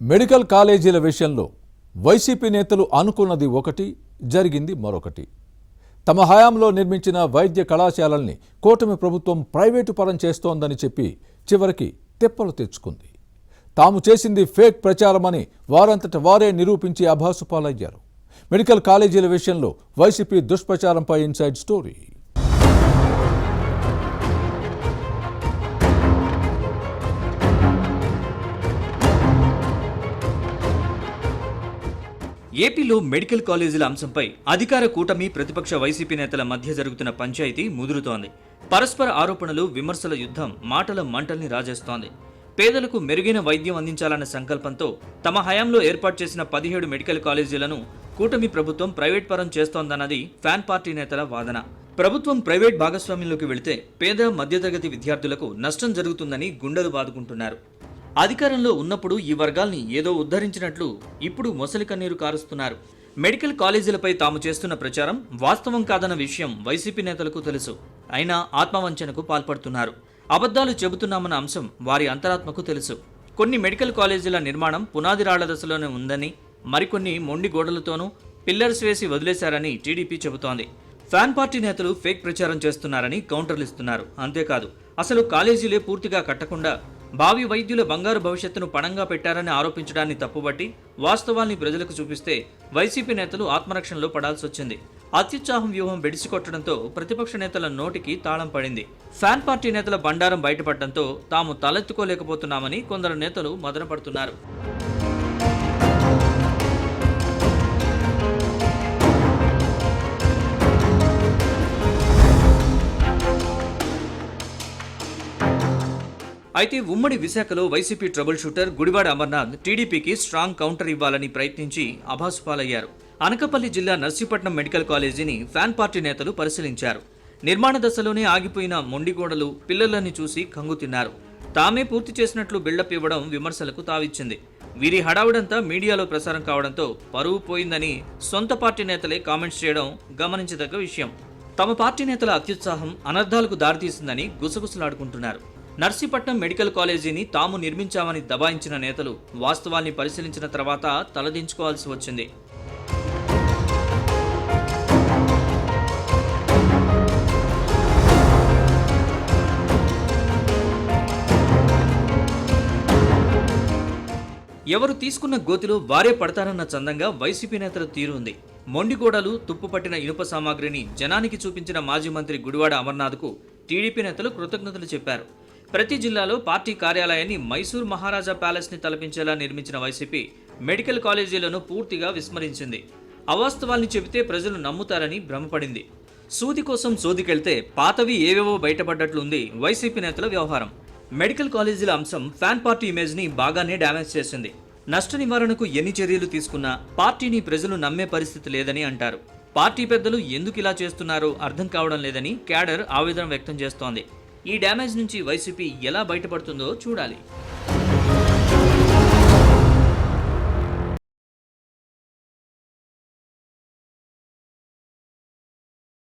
Medical కాలేజీల విషయంలో YCP నేతలు అనుకున్నది ఒకటి, జరిగింది మరొకటి. తమ హయాంలో నిర్మించిన వైద్య కళాశాలల్ని కూటమి ప్రభుత్వం ప్రైవేటు పరం చేస్తోందని చెప్పి చివరికి తిప్పలు తెచ్చుకుంది. తాము చేసింది ఫేక్ ప్రచారమని వారంతట వారే నిరూపించి అభాసుపాలయ్యారు. మెడికల్ కాలేజీల విషయంలో వైసీపీ దుష్ప్రచారంపై ఇన్సైడ్ స్టోరీ. ఏపీలో మెడికల్ కాలేజీల అంశంపై అధికార కూటమి ప్రతిపక్ష వైసీపీ నేతల మధ్య జరుగుతున్న పంచాయతీ ముదురుతోంది. పరస్పర ఆరోపణలు, విమర్శల యుద్ధం మాటల మంటల్ని రాజేస్తోంది. పేదలకు మెరుగైన వైద్యం అందించాలన్న సంకల్పంతో తమ హయాంలో ఏర్పాటు చేసిన 17 మెడికల్ కాలేజీలను కూటమి ప్రభుత్వం ప్రైవేట్ పరం చేస్తోందన్నది ఫ్యాన్ పార్టీ నేతల వాదన. ప్రభుత్వం ప్రైవేట్ భాగస్వామ్యంలోకి వెళితే పేద మధ్యతరగతి విద్యార్థులకు నష్టం జరుగుతుందని గుండెలు బాదుకుంటున్నారు. అధికారంలో ఉన్నప్పుడు ఈ వర్గాల్ని ఏదో ఉద్ధరించినట్లు ఇప్పుడు మొసలి కన్నీరు కారుస్తున్నారు. మెడికల్ కాలేజీలపై తాము చేస్తున్న ప్రచారం వాస్తవం కాదన్న విషయం వైసీపీ నేతలకు తెలుసు. అయినా ఆత్మవంచనకు పాల్పడుతున్నారు. అబద్ధాలు చెబుతున్నామన్న అంశం వారి అంతరాత్మకు తెలుసు. కొన్ని మెడికల్ కాలేజీల నిర్మాణం పునాది రాళ్ల దశలోనే ఉందని, మరికొన్ని మొండి గోడలతోనూ పిల్లర్స్ వేసి వదిలేశారని టీడీపీ చెబుతోంది. ఫ్యాన్ పార్టీ నేతలు ఫేక్ ప్రచారం చేస్తున్నారని కౌంటర్లు ఇస్తున్నారు. అంతేకాదు, అసలు కాలేజీలే పూర్తిగా కట్టకుండా భావి వైద్యుల బంగారు భవిష్యత్తును పణంగా పెట్టారని ఆరోపించడాన్ని తప్పుబట్టి వాస్తవాల్ని ప్రజలకు చూపిస్తే వైసీపీ నేతలు ఆత్మరక్షణలో పడాల్సి వచ్చింది. అత్యుత్సాహం వ్యూహం బెడిసికొట్టడంతో ప్రతిపక్ష నేతల నోటికి తాళం పడింది. ఫ్యాన్ పార్టీ నేతల బండారం బయటపడటంతో తాము తలెత్తుకోలేకపోతున్నామని కొందరు నేతలు మదనపడుతున్నారు. అయితే ఉమ్మడి విశాఖలో YCP trouble shooter Gudivada Amarnath టీడీపీకి స్ట్రాంగ్ కౌంటర్ ఇవ్వాలని ప్రయత్నించి అభాసుపాలయ్యారు. అనకాపల్లి జిల్లా నర్సీపట్నం మెడికల్ కాలేజీని ఫ్యాన్ పార్టీ నేతలు పరిశీలించారు. నిర్మాణ దశలోనే ఆగిపోయిన మొండిగోడలు, పిల్లర్లని చూసి కంగుతిన్నారు. తామే పూర్తి చేసినట్లు బిల్డప్ ఇవ్వడం విమర్శలకు తావిచ్చింది. వీరి హడావుడంతా మీడియాలో ప్రసారం కావడంతో పరువు పోయిందని సొంత పార్టీ నేతలే కామెంట్స్ చేయడం గమనించదగ్గ విషయం. తమ పార్టీ నేతల అత్యుత్సాహం అనర్థాలకు దారితీసిందని గుసగుసలాడుకుంటున్నారు. నర్సీపట్నం మెడికల్ కాలేజీని తాము నిర్మించామని దబాయించిన నేతలు వాస్తవాల్ని పరిశీలించిన తర్వాత తలదించుకోవాల్సి వచ్చింది. ఎవరు తీసుకున్న గోతిలో వారే పడతారన్న చందంగా వైసీపీ నేతల తీరు ఉంది. మొండిగోడలు, తుప్పుపట్టిన ఇనుప సామాగ్రిని జనానికి చూపించిన మాజీ మంత్రి గుడివాడ అమర్నాథ్కు టీడీపీ నేతలు కృతజ్ఞతలు చెప్పారు. ప్రతి జిల్లాలో పార్టీ కార్యాలయాన్ని మైసూర్ మహారాజా ప్యాలెస్ని తలపించేలా నిర్మించిన వైసీపీ మెడికల్ కాలేజీలను పూర్తిగా విస్మరించింది. అవాస్తవాల్ని చెబితే ప్రజలు నమ్ముతారని భ్రమపడింది. సూది కోసం సోదికెళ్తే పాతవి ఏవేవో బయటపడ్డట్లుంది వైసీపీ నేతల వ్యవహారం. మెడికల్ కాలేజీల అంశం ఫ్యాన్ పార్టీ ఇమేజ్ని బాగానే డ్యామేజ్ చేసింది. నష్ట నివారణకు ఎన్ని చర్యలు తీసుకున్నా పార్టీని ప్రజలు నమ్మే పరిస్థితి లేదని అంటారు. పార్టీ పెద్దలు ఎందుకు ఇలా చేస్తున్నారో అర్థం కావడం లేదని క్యాడర్ ఆవేదన వ్యక్తం చేస్తోంది. ఈ డ్యామేజ్ నుంచి వైసీపీ ఎలా బయటపడుతుందో చూడాలి.